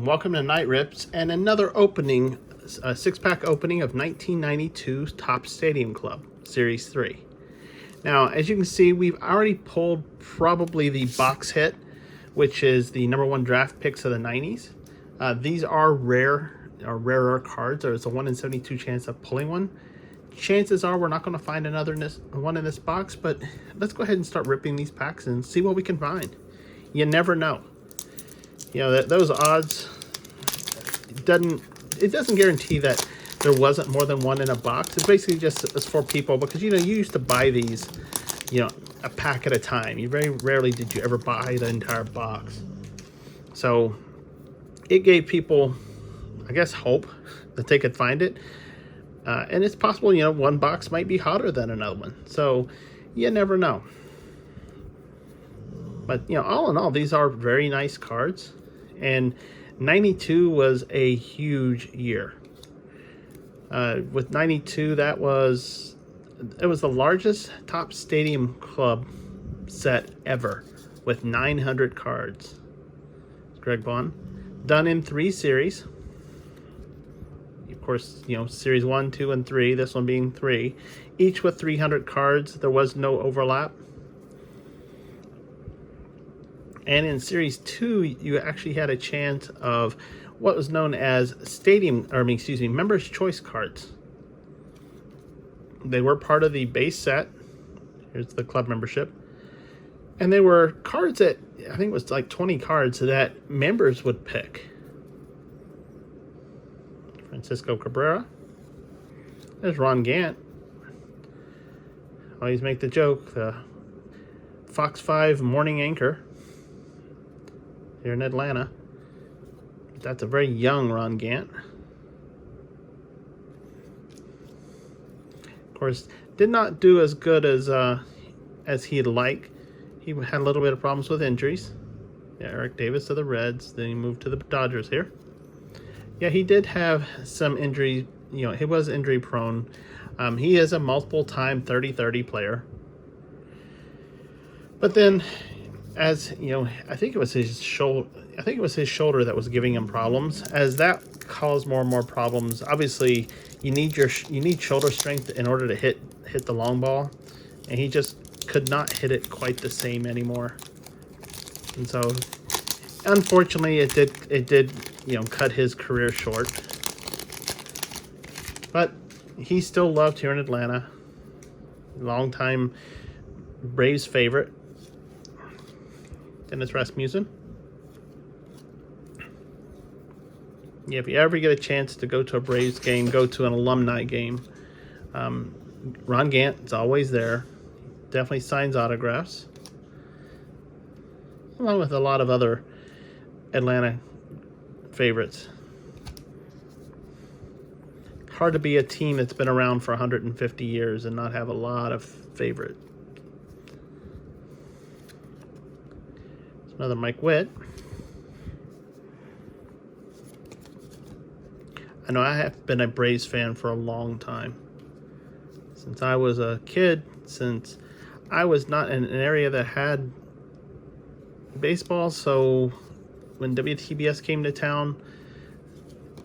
Welcome to Night Rips and another opening, a six-pack opening of 1992 Topps Stadium Club, Series 3. Now, as you can see, we've already pulled probably the box hit, which is the #1 draft picks of the 90s. These are rarer cards. There's a 1 in 72 chance of pulling one. Chances are we're not going to find another one in this box, but let's go ahead and start ripping these packs and see what we can find. You never know. You know, those odds, it doesn't guarantee that there wasn't more than one in a box. It's basically just it's for people because, you know, you used to buy these, you know, a pack at a time. You very rarely did you ever buy the entire box. So it gave people, I guess, hope that they could find it. And it's possible, you know, one box might be hotter than another one. So you never know. But, you know, all in all, these are very nice cards. And 92 was a huge year. With 92, it was the largest Topps Stadium Club set ever with 900 cards. Greg Vaughn. Done in 3 series. Of course, you know, series 1, 2, and 3, this one being 3. Each with 300 cards. There was no overlap. And in Series 2, you actually had a chance of what was known as Members' Choice cards. They were part of the base set. Here's the club membership. And they were cards that, I think it was like 20 cards that members would pick. Francisco Cabrera. There's Ron Gant. Always make the joke, the Fox 5 morning anchor here in Atlanta. That's a very young Ron Gant. Of course, did not do as good as he'd like. He had a little bit of problems with injuries. Yeah, Eric Davis to the Reds. Then he moved to the Dodgers here. Yeah, he did have some injury. You know, he was injury prone. He is a multiple-time 30-30 player. But then, as you know, I think it was his shoulder that was giving him problems. As that caused more and more problems. Obviously, you need shoulder strength in order to hit the long ball, and he just could not hit it quite the same anymore. And so, unfortunately, it did you know, cut his career short. But he's still loved here in Atlanta. Longtime Braves favorite. Dennis Rasmussen. Yeah, if you ever get a chance to go to a Braves game, go to an alumni game. Ron Gant is always there. Definitely signs autographs. Along with a lot of other Atlanta favorites. Hard to be a team that's been around for 150 years and not have a lot of favorites. Another Mike Witt. I know I have been a Braves fan for a long time. Since I was a kid, since I was not in an area that had baseball, so when WTBS came to town,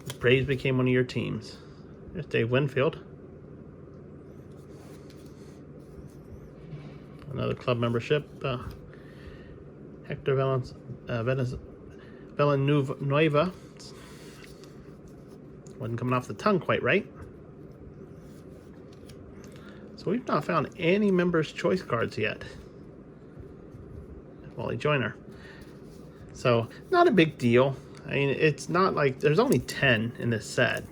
the Braves became one of your teams. There's Dave Winfield. Another club membership. Hector Villanueva. Wasn't coming off the tongue quite right. So we've not found any Members' Choice cards yet. Wally Joyner. So not a big deal. I mean, it's not like there's only 10 in this set.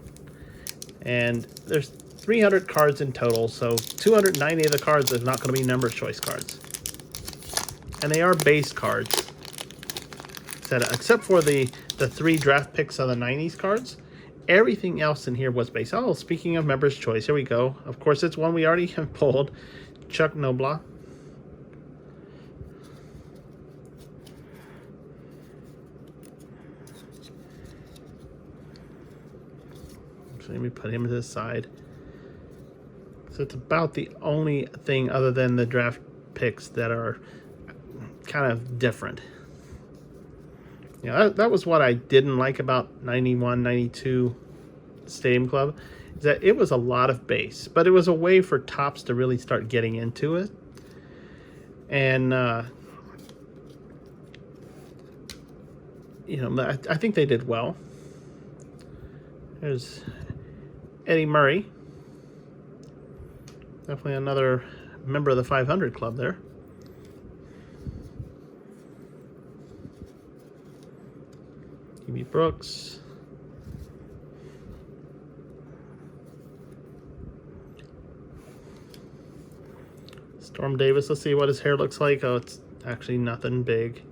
And there's 300 cards in total, so 290 of the cards are not going to be Members' Choice cards. And they are base cards. Except for the 3 draft picks of the 90s cards. Everything else in here was base. Oh, speaking of Members' Choice, here we go. Of course, it's one we already have pulled. Chuck Nobla. So let me put him to the side. So it's about the only thing other than the draft picks that are kind of different. Yeah, that was what I didn't like about 91, 92 Stadium Club, is that it was a lot of base, but it was a way for Topps to really start getting into it. And, you know, I think they did well. There's Eddie Murray. Definitely another member of the 500 Club there. E.B. Brooks. Storm Davis. Let's see what his hair looks like. Oh, it's actually nothing big.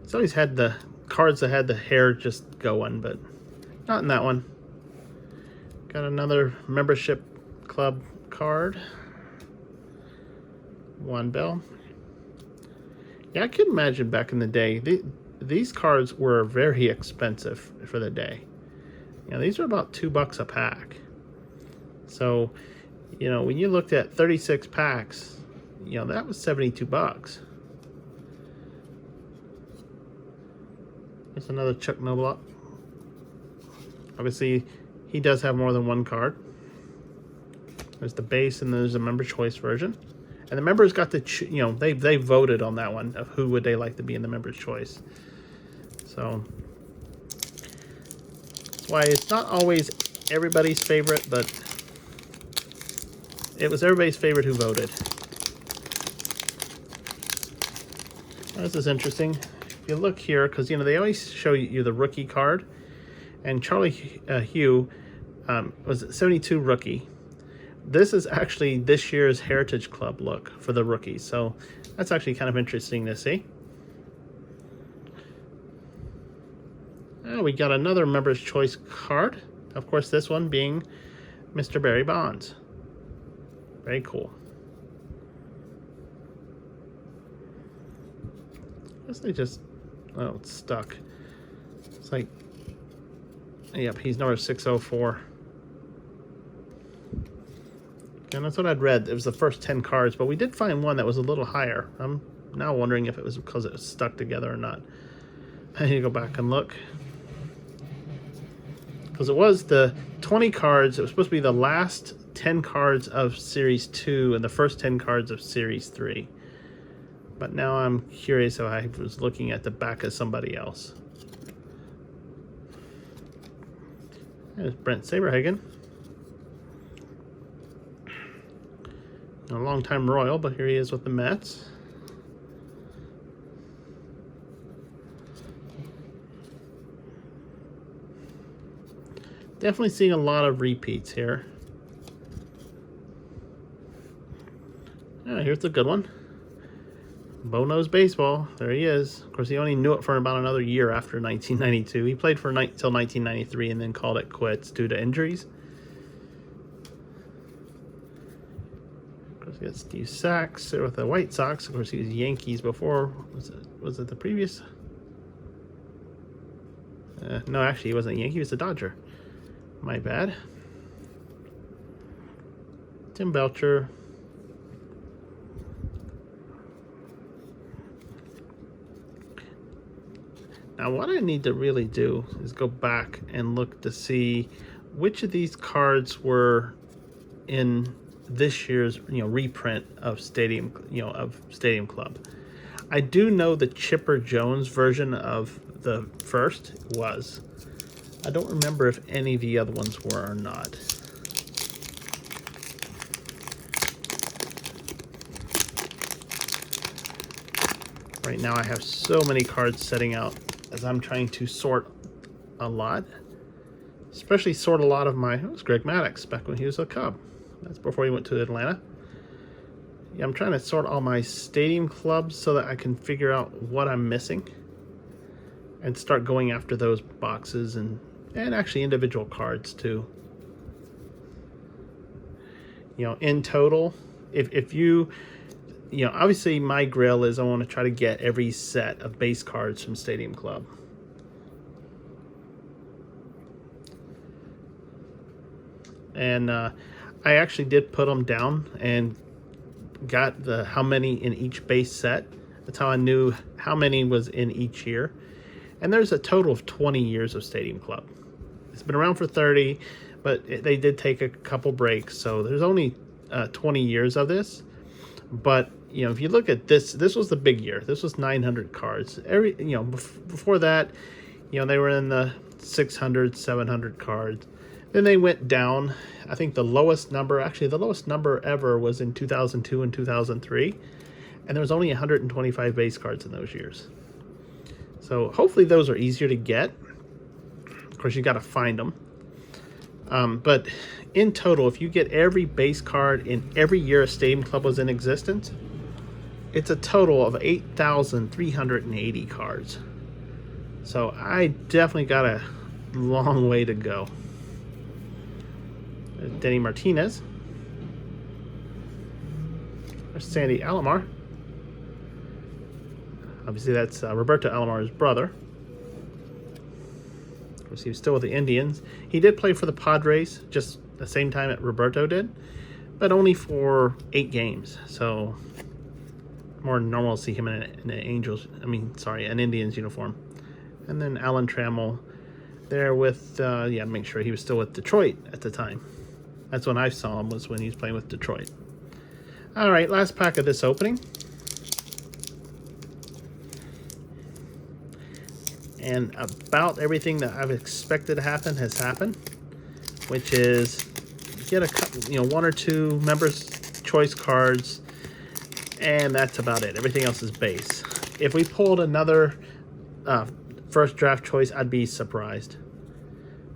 He's always had the cards that had the hair just going, but not in that one. Got another membership club card. Juan Bell. Yeah, I can imagine back in the day, these cards were very expensive for the day. You know, these were about $2 a pack. So, you know, when you looked at 36 packs, you know, that was $72. There's another Chuck Noblock. Obviously, he does have more than one card. There's the base, and there's a member choice version. And the members got to, you know, they voted on that one of who would they like to be in the member's choice. So, why it's not always everybody's favorite, but it was everybody's favorite who voted. This is interesting. If you look here, because, you know, they always show you the rookie card. And Charlie Hugh was 72 rookie. This is actually this year's Heritage Club look for the rookies. So that's actually kind of interesting to see. We got another Member's Choice card. Of course, this one being Mr. Barry Bonds. Very cool. I guess they just, oh, it's stuck. It's like, yep, he's number 604. And that's what I'd read. It was the first 10 cards, but we did find one that was a little higher. I'm now wondering if it was because it was stuck together or not. I need to go back and look. Because it was the 20 cards. It was supposed to be the last 10 cards of Series 2 and the first 10 cards of Series 3. But now I'm curious if I was looking at the back of somebody else. There's Brent Saberhagen. A long-time Royal, but here he is with the Mets. Definitely seeing a lot of repeats here. Here's the good one. Bo knows baseball. There he is. Of course, he only knew it for about another year after 1992. He played for till 1993 and then called it quits due to injuries. Of course, we got Steve Sachs there with the White Sox. Of course, he was Yankees before. Was it the previous? No, actually, he wasn't a Yankee. He was a Dodger. My bad. Tim Belcher. Now, what I need to really do is go back and look to see which of these cards were in this year's, reprint of Stadium Club. I do know the Chipper Jones version of the first was. I don't remember if any of the other ones were or not. Right now I have so many cards setting out as I'm trying to sort a lot. Especially sort a lot of my... It was Greg Maddux back when he was a Cub. That's before he went to Atlanta. Yeah, I'm trying to sort all my Stadium Clubs so that I can figure out what I'm missing. And start going after those boxes and actually individual cards too. In total, if you... obviously my grail is I want to try to get every set of base cards from Stadium Club. And I actually did put them down and got how many in each base set. That's how I knew how many was in each year. And there's a total of 20 years of Stadium Club. It's been around for 30, but they did take a couple breaks, so there's only 20 years of this. But you know, if you look at this, this was the big year. This was 900 cards. Before that, you know, they were in the 600, 700 cards. Then they went down. I think the lowest number ever was in 2002 and 2003, and there was only 125 base cards in those years. So hopefully those are easier to get. Of course, you got to find them. But in total, if you get every base card in every year a Stadium Club was in existence, it's a total of 8,380 cards. So I definitely got a long way to go. Denny Martinez. There's Sandy Alomar. Obviously that's Roberto Alomar's brother. Of course, he was still with the Indians. He did play for the Padres just the same time that Roberto did, but only for 8 games. So more normal to see him in an Indians uniform. And then Alan Trammell there with, make sure he was still with Detroit at the time. That's when I saw him, was when he was playing with Detroit. All right, last pack of this opening. And about everything that I've expected to happen has happened, which is get a couple, 1 or 2 members' choice cards, and that's about it. Everything else is base. If we pulled another first draft choice, I'd be surprised.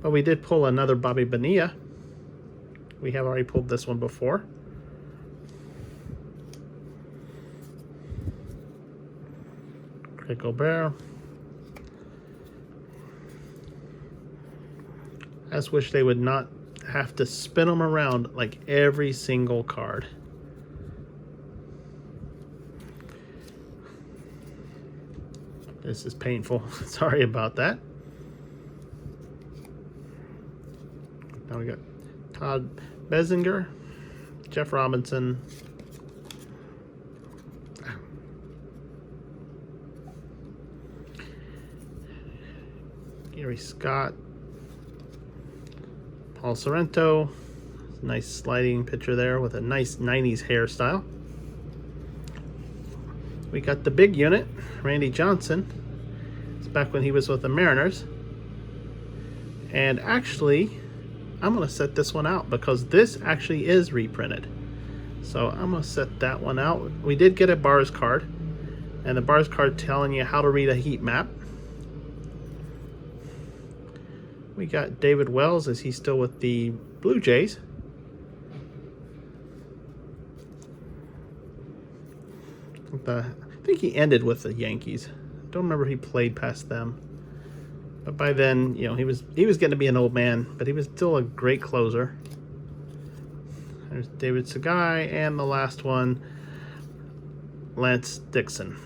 But we did pull another Bobby Bonilla. We have already pulled this one before. Craig Gobert. I just wish they would not have to spin them around like every single card. This is painful. Sorry about that. Now we got Todd Bezinger, Jeff Robinson, Gary Scott, Paul Sorrento. Nice sliding picture there with a nice 90s hairstyle. We got the big unit, Randy Johnson. It's back when he was with the Mariners. And actually, I'm going to set this one out because this actually is reprinted. So I'm going to set that one out. We did get a bars card. And the bars card telling you how to read a heat map. We got David Wells. Is he still with the Blue Jays? I think he ended with the Yankees. Don't remember if he played past them. But by then, he was getting to be an old man, but he was still a great closer. There's David Segai, and the last one, Lance Dixon.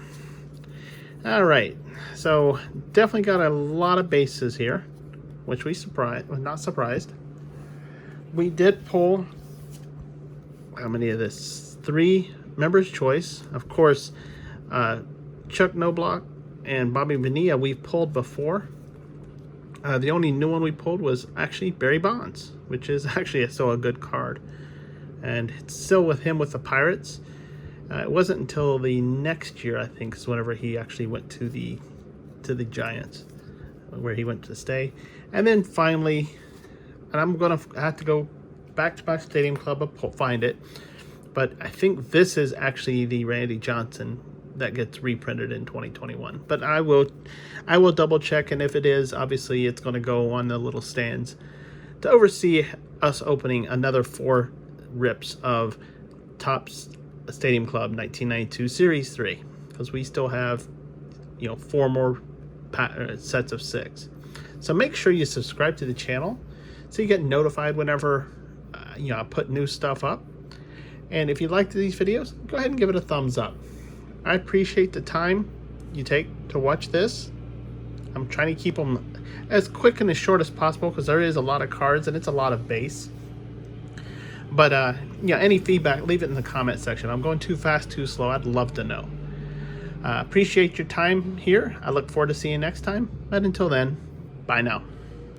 All right, so definitely got a lot of bases here, which we not surprised. We did pull, how many of this? 3 members' choice. Of course, Chuck Knobloch and Bobby Bonilla we've pulled before. The only new one we pulled was actually Barry Bonds, which is actually still a good card. And it's still with him with the Pirates. It wasn't until the next year, I think, is whenever he actually went to the Giants, where he went to stay. And then finally, and I'm going to have to go back to my Stadium Club and find it, but I think this is actually the Randy Johnson that gets reprinted in 2021. But I will double check, and if it is, obviously it's going to go on the little stands to oversee us opening another 4 rips of Topps Stadium Club 1992 Series 3, because we still have 4 more sets of 6. So make sure you subscribe to the channel so you get notified whenever I put new stuff up. And if you liked these videos, go ahead and give it a thumbs up. I appreciate the time you take to watch this. I'm trying to keep them as quick and as short as possible because there is a lot of cards and it's a lot of base. But any feedback, leave it in the comment section. I'm going too fast, too slow. I'd love to know. Appreciate your time here. I look forward to seeing you next time. But until then, bye now.